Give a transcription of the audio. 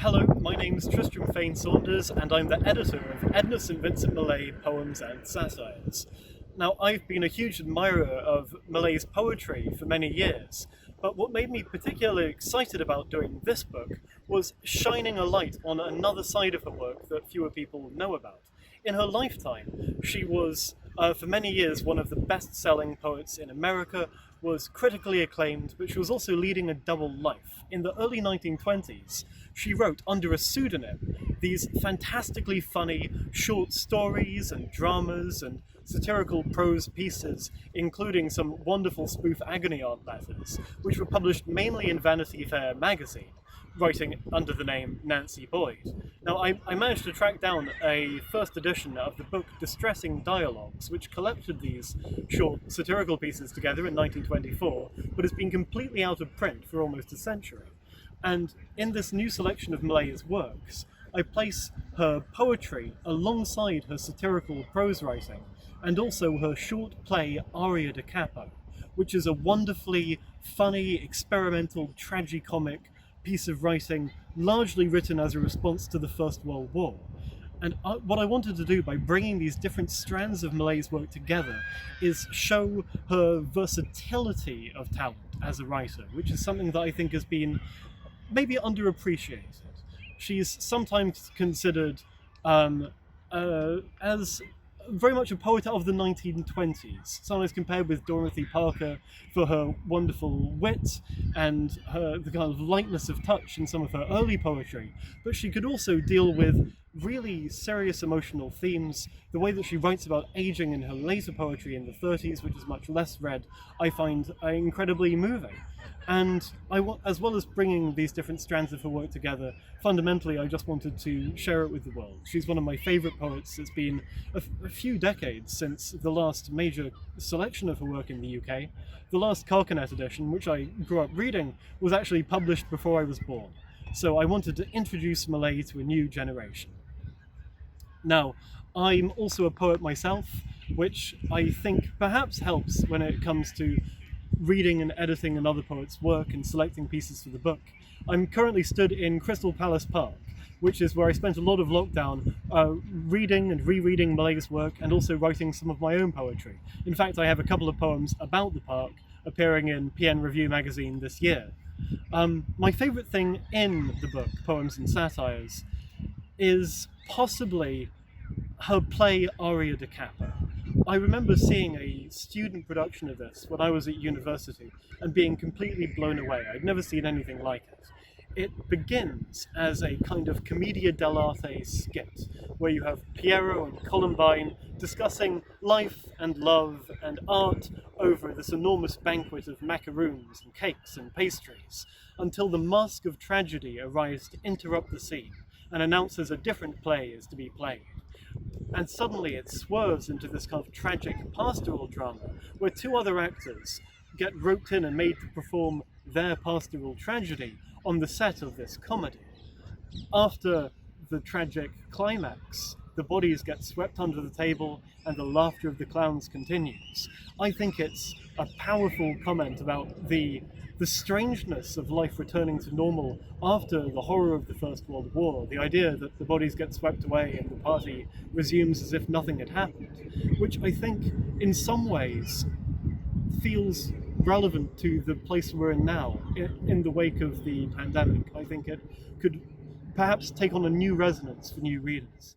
Hello, my name is Tristram Fane Saunders, and I'm the editor of Edna and Vincent Millay Poems and Satires. Now, I've been a huge admirer of Millay's poetry for many years, but what made me particularly excited about doing this book was shining a light on another side of her work that fewer people know about. In her lifetime, she was, for many years, one of the best-selling poets in America, was critically acclaimed, but she was also leading a double life. In the early 1920s, she wrote under a pseudonym these fantastically funny short stories and dramas and satirical prose pieces, including some wonderful spoof agony aunt letters, which were published mainly in Vanity Fair magazine, writing under the name Nancy Boyd. Now, I managed to track down a first edition of the book Distressing Dialogues, which collected these short satirical pieces together in 1924, but has been completely out of print for almost a century. And in this new selection of Millay's works, I place her poetry alongside her satirical prose writing, and also her short play Aria da Capo, which is a wonderfully funny, experimental, tragicomic piece of writing largely written as a response to the First World War. And what I wanted to do by bringing these different strands of Millay's work together is show her versatility of talent as a writer, which is something that I think has been maybe underappreciated. She's sometimes considered as very much a poet of the 1920s, sometimes compared with Dorothy Parker for her wonderful wit and the kind of lightness of touch in some of her early poetry, but she could also deal with really serious emotional themes. The way that she writes about aging in her later poetry in the 30s, which is much less read, I find incredibly moving. And as well as bringing these different strands of her work together, fundamentally I just wanted to share it with the world. She's one of my favourite poets. It's been a few decades since the last major selection of her work in the UK. The last Carcanet edition, which I grew up reading, was actually published before I was born. So I wanted to introduce Millay to a new generation. Now, I'm also a poet myself, which I think perhaps helps when it comes to reading and editing another poet's work and selecting pieces for the book. I'm currently stood in Crystal Palace Park, which is where I spent a lot of lockdown reading and rereading Millay's work and also writing some of my own poetry. In fact, I have a couple of poems about the park appearing in PN Review magazine this year. My favourite thing in the book, Poems and Satires, is possibly her play Aria da Capo. I remember seeing a student production of this when I was at university and being completely blown away. I'd never seen anything like it. It begins as a kind of commedia dell'arte skit, where you have Piero and Columbine discussing life and love and art over this enormous banquet of macaroons and cakes and pastries, until the mask of tragedy arrives to interrupt the scene and announces a different play is to be played. And suddenly it swerves into this kind of tragic pastoral drama where two other actors get roped in and made to perform their pastoral tragedy on the set of this comedy. After the tragic climax, the bodies get swept under the table and the laughter of the clowns continues. I think it's a powerful comment about the strangeness of life returning to normal after the horror of the First World War, the idea that the bodies get swept away and the party resumes as if nothing had happened, which I think in some ways feels relevant to the place we're in now, in the wake of the pandemic. I think it could perhaps take on a new resonance for new readers.